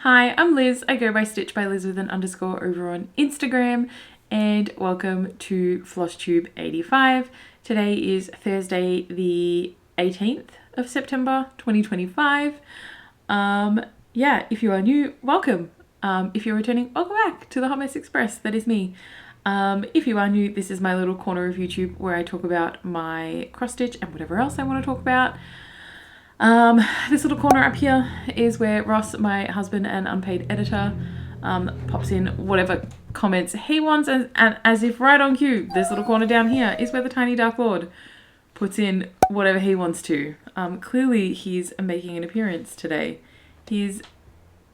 Hi, I'm Liz. I go by Stitch by Liz with an underscore over on Instagram, and welcome to Flosstube 85. Today is Thursday the 18th of September 2025. If you are new, welcome. If you're returning, welcome back to the Hot Mess Express. That is me. If you are new, this is my little corner of YouTube where I talk about my cross stitch and whatever else I want to talk about. This little corner up here is where Ross, my husband and unpaid editor, pops in whatever comments he wants, and as if right on cue, this little corner down here is where the tiny Dark Lord puts in whatever he wants to. Clearly he's making an appearance today. He's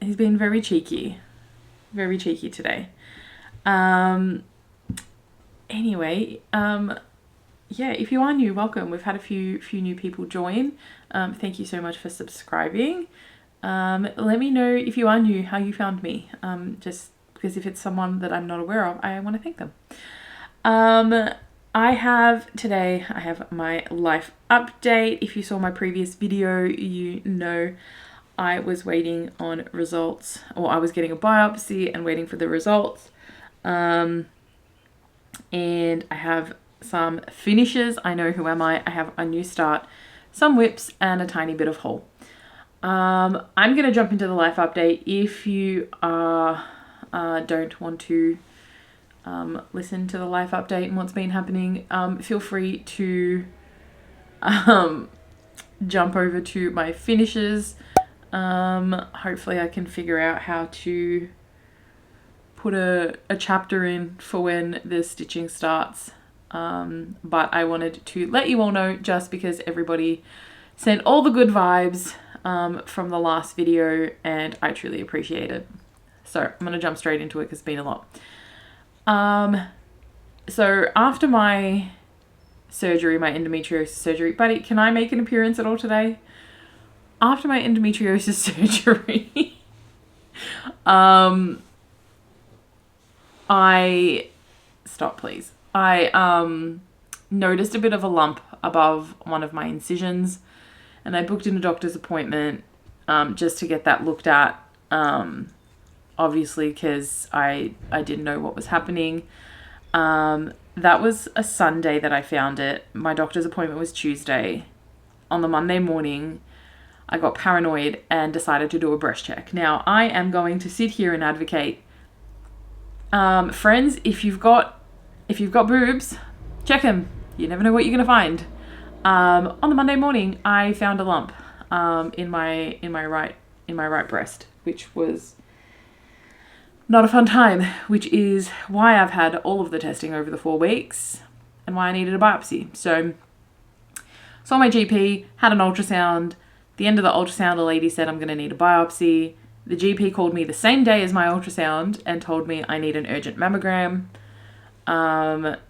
been very cheeky today. Yeah, if you are new, welcome. We've had a few new people join. Thank you so much for subscribing. Let me know if you are new how you found me. Just because if it's someone that I'm not aware of, I want to thank them. I have my life update. If you saw my previous video, you know I was waiting on results, or I was getting a biopsy and waiting for the results. And I have some finishes. I know who am I. I have a new start, some whips, and a tiny bit of haul. I'm going to jump into the life update. If you don't want to listen to the life update and what's been happening, feel free to jump over to my finishes. Hopefully I can figure out how to put a chapter in for when the stitching starts. But I wanted to let you all know, just because everybody sent all the good vibes from the last video, and I truly appreciate it. So I'm going to jump straight into it because it's been a lot. So after my surgery, my endometriosis surgery, buddy, can I make an appearance at all today? After my endometriosis surgery, stop please. I noticed a bit of a lump above one of my incisions, and I booked in a doctor's appointment just to get that looked at, obviously because I didn't know what was happening. That was a Sunday that I found it. My doctor's appointment was Tuesday. On the Monday morning, I got paranoid and decided to do a breast check. Now, I am going to sit here and advocate, friends, if you've got boobs, check them. You never know what you're gonna find. On the Monday morning, I found a lump in my right breast, which was not a fun time. Which is why I've had all of the testing over the 4 weeks, and why I needed a biopsy. So, saw my GP, had an ultrasound. The end of the ultrasound, a lady said I'm gonna need a biopsy. The GP called me the same day as my ultrasound and told me I need an urgent mammogram.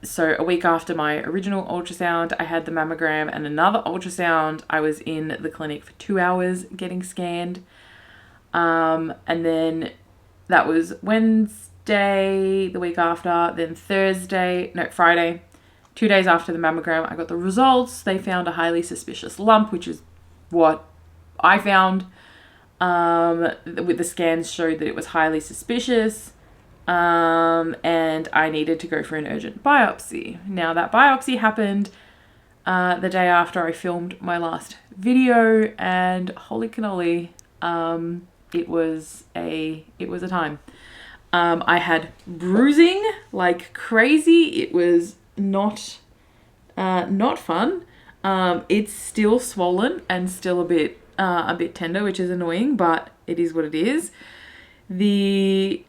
So a week after my original ultrasound, I had the mammogram and another ultrasound. I was in the clinic for 2 hours getting scanned. And then that was Wednesday, the week after, then Friday, 2 days after the mammogram, I got the results. They found a highly suspicious lump, which is what I found. With the scans showed that it was highly suspicious. And I needed to go for an urgent biopsy. Now that biopsy happened the day after I filmed my last video, and holy cannoli, it was a time. I had bruising like crazy. It was not fun. It's still swollen and still a bit tender, which is annoying, but it is what it is. The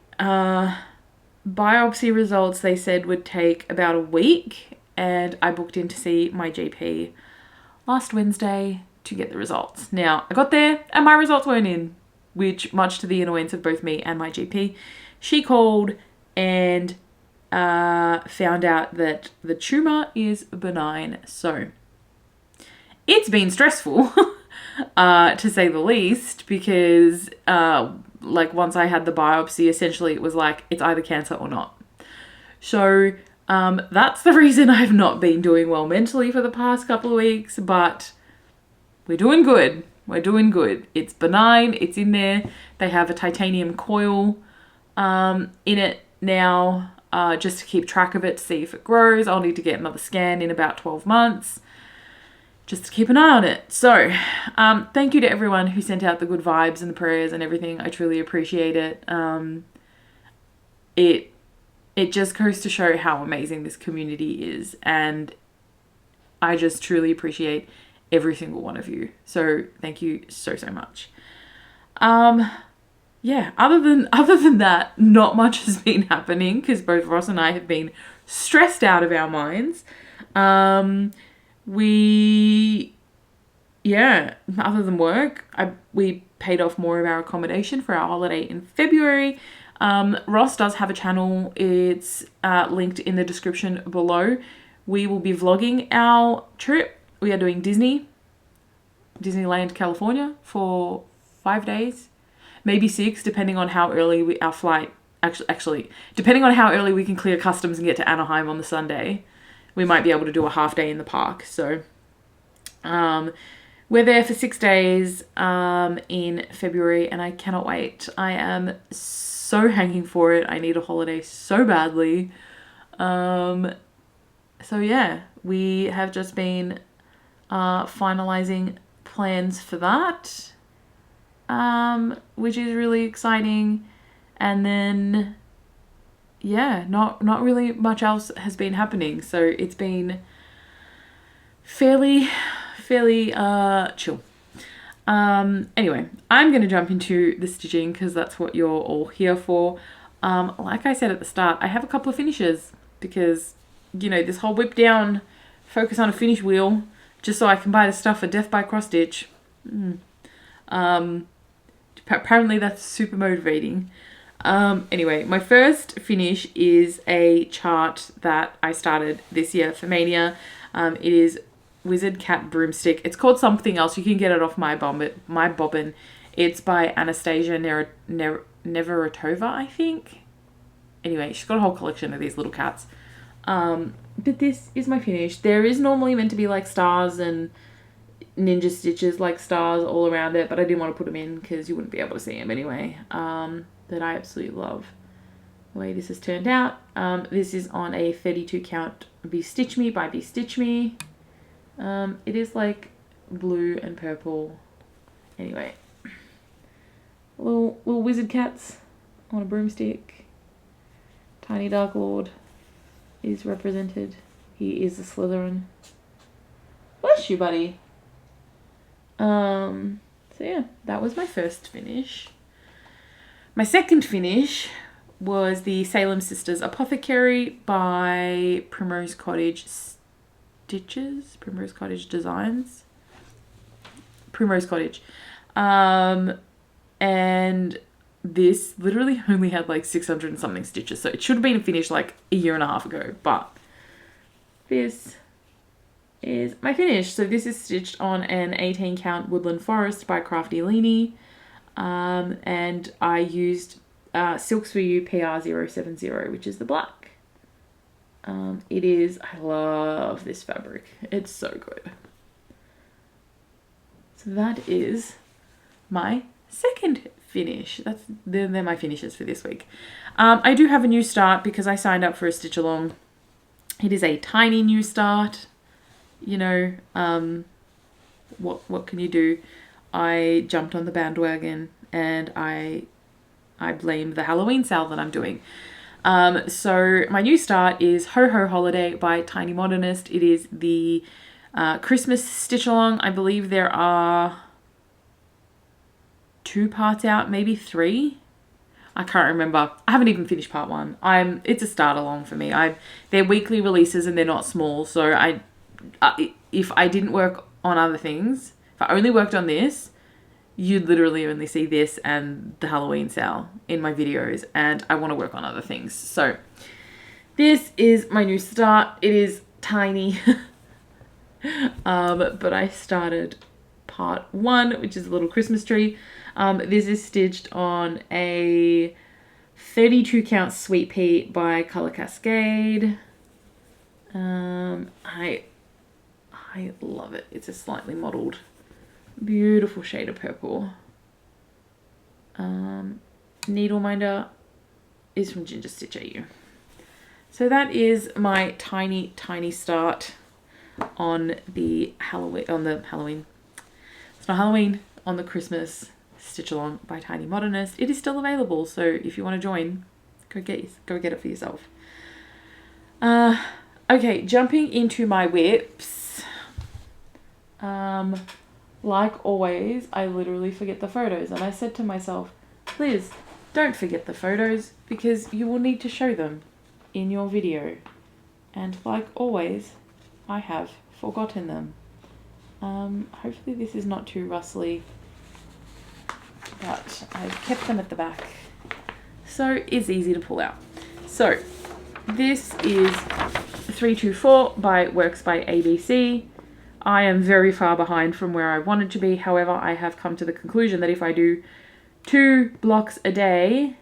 biopsy results, they said, would take about a week, and I booked in to see my GP last Wednesday to get the results. Now, I got there and my results weren't in, which, much to the annoyance of both me and my GP, she called and found out that the tumour is benign. So it's been stressful to say the least, because once I had the biopsy, essentially it was like, it's either cancer or not. So that's the reason I've not been doing well mentally for the past couple of weeks, but we're doing good. We're doing good. It's benign. It's in there. They have a titanium coil in it now, just to keep track of it, to see if it grows. I'll need to get another scan in about 12 months just to keep an eye on it. So thank you to everyone who sent out the good vibes and the prayers and everything. I truly appreciate it. It just goes to show how amazing this community is, and I just truly appreciate every single one of you. So thank you so much. Yeah, other than that, not much has been happening because both Ross and I have been stressed out of our minds. Other than work, we paid off more of our accommodation for our holiday in February. Ross does have a channel. It's linked in the description below. We will be vlogging our trip. We are doing Disneyland, California for 5 days, maybe 6, depending on how early our flight, actually, depending on how early we can clear customs and get to Anaheim on the Sunday, we might be able to do a half day in the park. So, we're there for 6 days, in February, and I cannot wait. I am so hanging for it. I need a holiday so badly. So yeah, we have just been finalizing plans for that, which is really exciting. And then, yeah, not really much else has been happening. So it's been fairly chill. Anyway, I'm going to jump into the stitching because that's what you're all here for. Like I said at the start, I have a couple of finishes because, you know, this whole whip down, focus on a finish wheel, just so I can buy the stuff for Death by Cross Stitch. Apparently that's super motivating. Anyway, my first finish is a chart that I started this year for Mania. It is Wizard Cat Broomstick. It's called something else. You can get it off my bobbin. It's by Anastasia Nerotova, I think. Anyway, she's got a whole collection of these little cats. But this is my finish. There is normally meant to be like stars and ninja stitches like stars all around it, but I didn't want to put them in because you wouldn't be able to see them anyway. That I absolutely love the way this has turned out. This is on a 32 count Be Stitch Me by Be Stitch Me. It is like blue and purple. Anyway, little wizard cats on a broomstick. Tiny Dark Lord is represented. He is a Slytherin. Bless you, buddy. So yeah, that was my first finish. My second finish was the Salem Sisters Apothecary by Primrose Cottage Stitches, Primrose Cottage Designs, Primrose Cottage. And this literally only had like 600 and something stitches, so it should have been finished like a year and a half ago, but this is my finish. So this is stitched on an 18 count Woodland Forest by Crafty Leanie, and I used Silks For You PR070, which is the black. It is, I love this fabric. It's so good. So that is my second finish. They're my finishes for this week. I do have a new start because I signed up for a stitch along. It is a tiny new start. You know, what can you do? I jumped on the bandwagon and I blame the Halloween sale that I'm doing. So my new start is Ho Ho Holiday by Tiny Modernist. It is the Christmas stitch along. I believe there are 2 parts out, maybe 3. I can't remember. I haven't even finished part 1. It's a start along for me. They're weekly releases and they're not small. So if I didn't work on other things, if I only worked on this, you'd literally only see this and the Halloween sale in my videos, and I want to work on other things. So this is my new start. It is tiny, but I started part 1, which is a little Christmas tree. This is stitched on a 32 count Sweet Pea by Color Cascade. I love it. It's a slightly mottled Beautiful shade of purple. Needle minder is from Ginger Stitch AU. So that is my tiny start on the Halloween. It's not Halloween, on the Christmas Stitch Along by Tiny Modernist. It is still available, so if you want to join, go get it for yourself. Okay, jumping into my whips. Like always, I literally forget the photos, and I said to myself, Liz, don't forget the photos because you will need to show them in your video. And like always, I have forgotten them. Hopefully this is not too rustly, but I've kept them at the back, so it's easy to pull out. So this is 324 by Works by ABC. I am very far behind from where I wanted to be. However, I have come to the conclusion that if I do 2 blocks a day,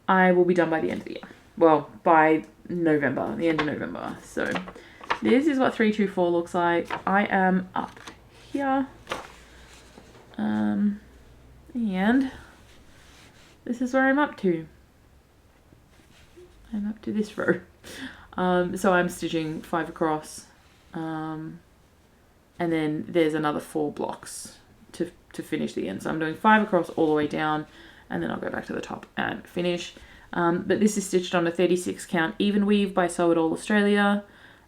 I will be done by the end of the year. Well, by November, the end of November. So this is what 324 looks like. I am up here. And this is where I'm up to. I'm up to this row. So I'm stitching 5 across. And then there's another 4 blocks to finish the end. So I'm doing 5 across all the way down, and then I'll go back to the top and finish. But this is stitched on a 36 count even weave by Sew It All Australia.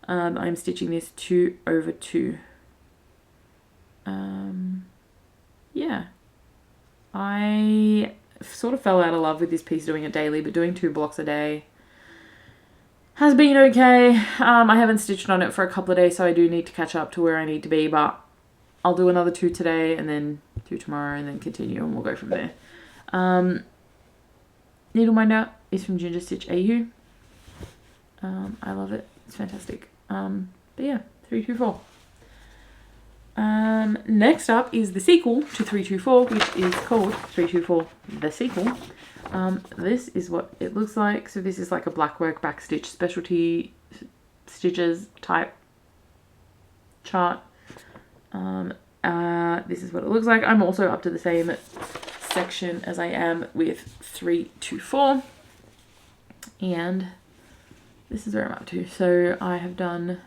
I'm stitching this 2 over 2. Yeah. I sort of fell out of love with this piece doing it daily, but doing 2 blocks a day has been okay. I haven't stitched on it for a couple of days, so I do need to catch up to where I need to be, but I'll do another 2 today and then 2 tomorrow and then continue, and we'll go from there. Needle minder is from Ginger Stitch AU. I love it. It's fantastic. But yeah, 324. Next up is the sequel to 324, which is called 324 The Sequel. This is what it looks like. So this is like a black work backstitch specialty stitches type chart. This is what it looks like. I'm also up to the same section as I am with 324, and this is where I'm up to. So I have done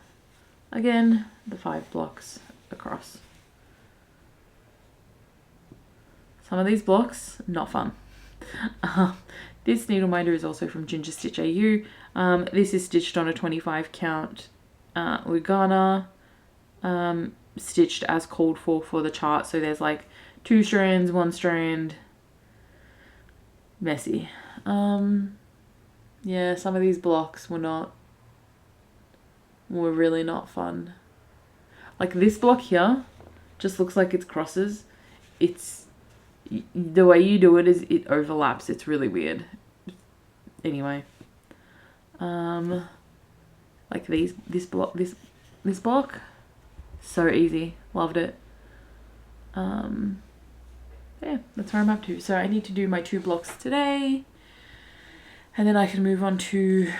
again the 5 blocks across. Some of these blocks not fun. This needle minder is also from Ginger Stitch AU. This is stitched on a 25 count Lugana, stitched as called for the chart. So there's like 2 strands, 1 strand. Messy. Yeah, some of these blocks were really not fun. Like this block here just looks like it's crosses. The way you do it is it overlaps. It's really weird. Anyway, like this block, so easy. Loved it. Yeah, that's where I'm up to. So I need to do my 2 blocks today, and then I can move on to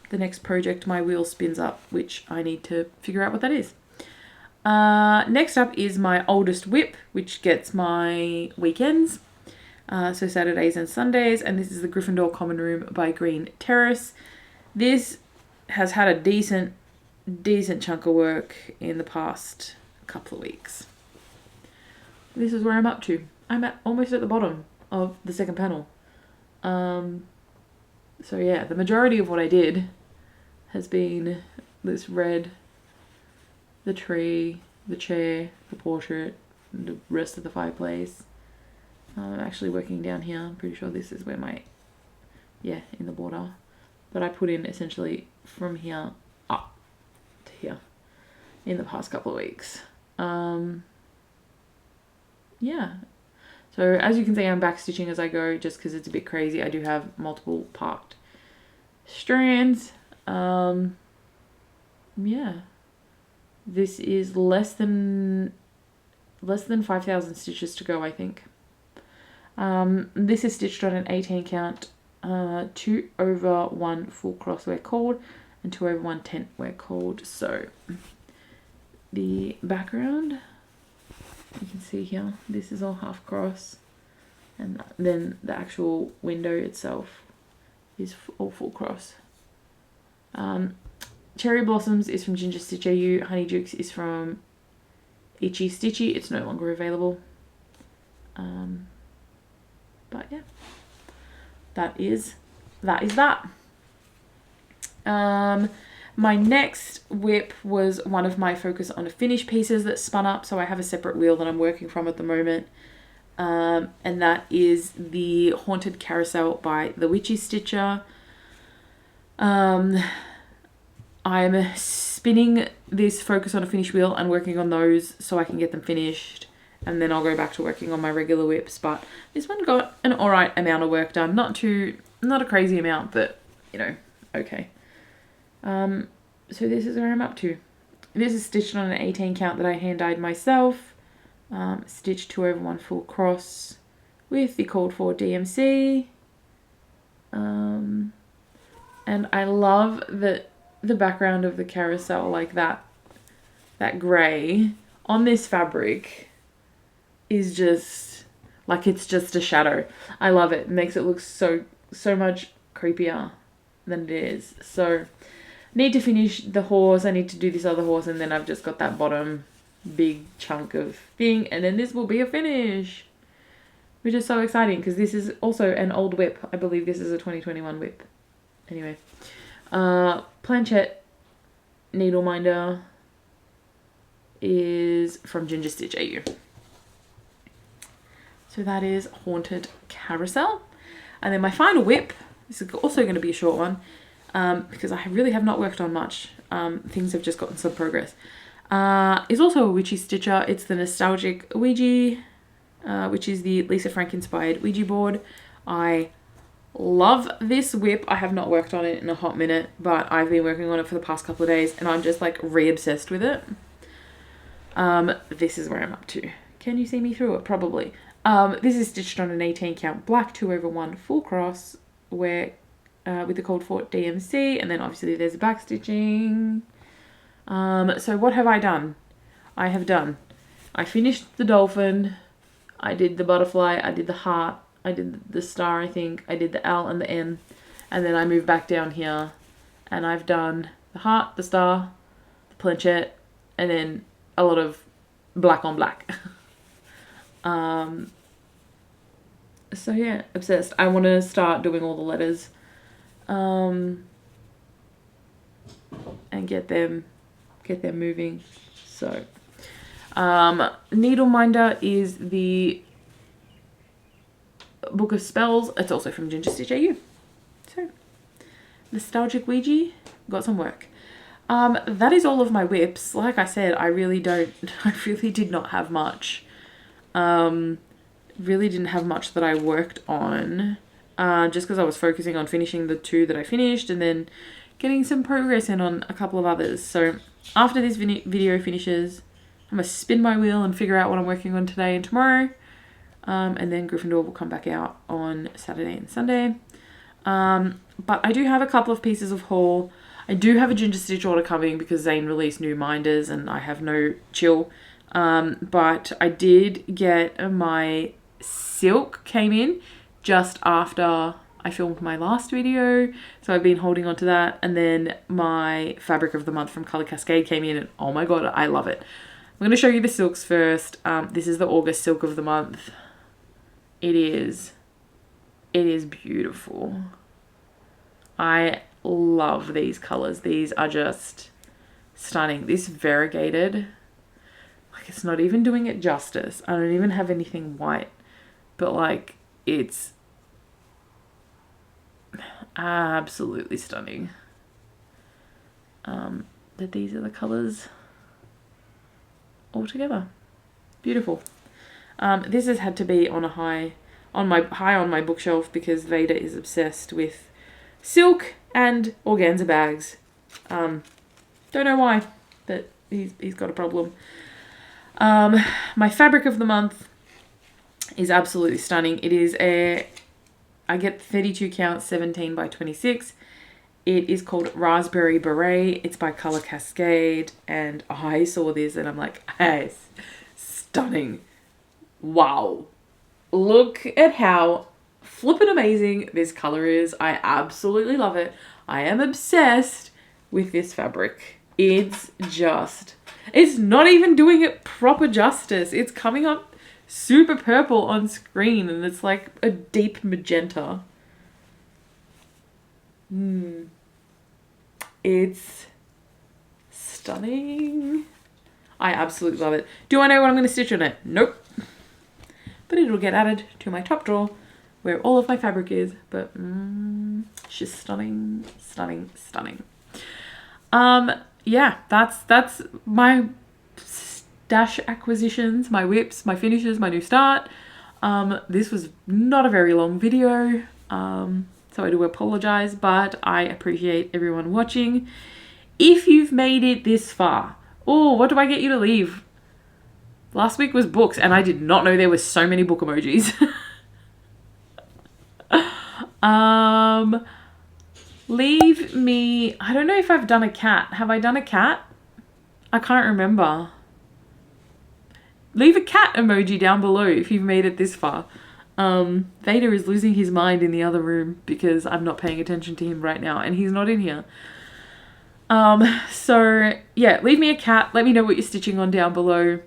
the next project my wheel spins up, which I need to figure out what that is. Next up is my oldest whip, which gets my weekends, so Saturdays and Sundays, and this is the Gryffindor Common Room by Green Terrace. This has had a decent chunk of work in the past couple of weeks. This is where I'm up to. I'm almost at the bottom of the second panel. So yeah, the majority of what I did has been this red, the tree, the chair, the portrait, and the rest of the fireplace. I'm actually working down here. I'm pretty sure this is where in the border. But I put in essentially from here up to here in the past couple of weeks. Yeah. So as you can see, I'm back stitching as I go just because it's a bit crazy. I do have multiple parked strands. Yeah. This is less than 5,000 stitches to go, I think. This is stitched on an 18 count, 2 over 1 full cross where cold, and 2 over 1 tent where cold. So the background You can see here, this is all half cross, and then the actual window itself is all full cross. Cherry Blossoms is from Ginger Stitch AU. Honey Jukes is from Itchy Stitchy. It's no longer available. But yeah, that is that. My next whip was one of my Focus on a Finish pieces that spun up. So I have a separate wheel that I'm working from at the moment. And that is the Haunted Carousel by the Witchy Stitcher. I'm spinning this Focus on a Finish wheel and working on those so I can get them finished. And then I'll go back to working on my regular whips. But this one got an alright amount of work done. Not a crazy amount, but, you know, okay. So this is where I'm up to. This is stitched on an 18 count that I hand dyed myself. Stitched 2 over 1 full cross with the called for DMC. And I love that the background of the carousel, like that grey on this fabric is just like, it's just a shadow. I love it. It makes it look so much creepier than it is. So need to finish the horse. I need to do this other horse, and then I've just got that bottom big chunk of thing, and then this will be a finish, which is so exciting because this is also an old whip. I believe this is a 2021 whip. Anyway, planchette needle minder is from Ginger Stitch AU. So that is Haunted Carousel. And then my final whip, this is also going to be a short one, because I really have not worked on much. Things have just gotten some progress. Is also a Witchy Stitcher. It's the Nostalgic Ouija, which is the Lisa Frank inspired Ouija board. I love this whip. I have not worked on it in a hot minute, but I've been working on it for the past couple of days, and I'm just like re-obsessed with it. This is where I'm up to. Can you see me through it? Probably. This is stitched on an 18 count black 2 over 1 full cross where with the cold fort DMC, and then obviously there's back stitching. So what have I done? I finished the dolphin, I did the butterfly, I did the heart, I did the star, I think, I did the L and the N, and then I moved back down here and I've done the heart, the star, the planchette, and then a lot of black on black. So yeah, obsessed. I want to start doing all the letters and get them moving. So needle minder is the Book of Spells. It's also from Ginger Stitch AU. So Nostalgic Ouija, got some work. That is all of my whips. Like I said, I really did not have much. Really didn't have much that I worked on, just because I was focusing on finishing the 2 that I finished and then getting some progress in on a couple of others. So after this video finishes, I'm going to spin my wheel and figure out what I'm working on today and tomorrow. And then Gryffindor will come back out on Saturday and Sunday. But I do have a couple of pieces of haul. I do have a Ginger Stitch order coming because Zane released new minders and I have no chill. But I did get my silk came in just after I filmed my last video, so I've been holding on to that. And then my fabric of the month from Color Cascade came in, and oh my god, I love it. I'm going to show you the silks first. This is the August silk of the month. It is beautiful. I love these colors. These are just stunning. This variegated, like, it's not even doing it justice. I don't even have anything white, but like, it's absolutely stunning. That these are the colors all together. Beautiful. This has had to be on a high on my bookshelf because Vader is obsessed with silk and organza bags. Don't know why, but he's got a problem. My fabric of the month is absolutely stunning. It is I get 32 count 17 by 26. It is called Raspberry Beret. It's by Color Cascade, and I saw this and I'm like, hey, stunning. Wow. Look at how flippin' amazing this color is. I absolutely love it. I am obsessed with this fabric. It's not even doing it proper justice. It's coming up super purple on screen and it's like a deep magenta. It's stunning. I absolutely love it. Do I know what I'm going to stitch on it? Nope. But it'll get added to my top drawer where all of my fabric is. But she's stunning, stunning, stunning. Yeah, that's my stash acquisitions, my whips, my finishes, my new start. This was not a very long video, so I do apologize, but I appreciate everyone watching. If you've made it this far, oh, what do I get you to leave? Last week was books, and I did not know there were so many book emojis. Leave me, I don't know if I've done a cat. Have I done a cat? I can't remember. Leave a cat emoji down below if you've made it this far. Vader is losing his mind in the other room because I'm not paying attention to him right now and he's not in here. So yeah, leave me a cat. Let me know what you're stitching on down below.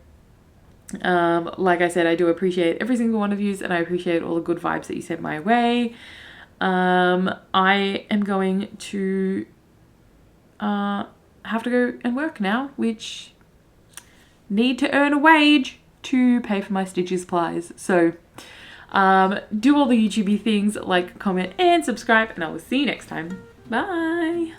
Like I said, I do appreciate every single one of you and I appreciate all the good vibes that you sent my way. I am going to have to go and work now, which need to earn a wage to pay for my stitches supplies. So do all the YouTubey things, like, comment and subscribe, and I will see you next time. Bye.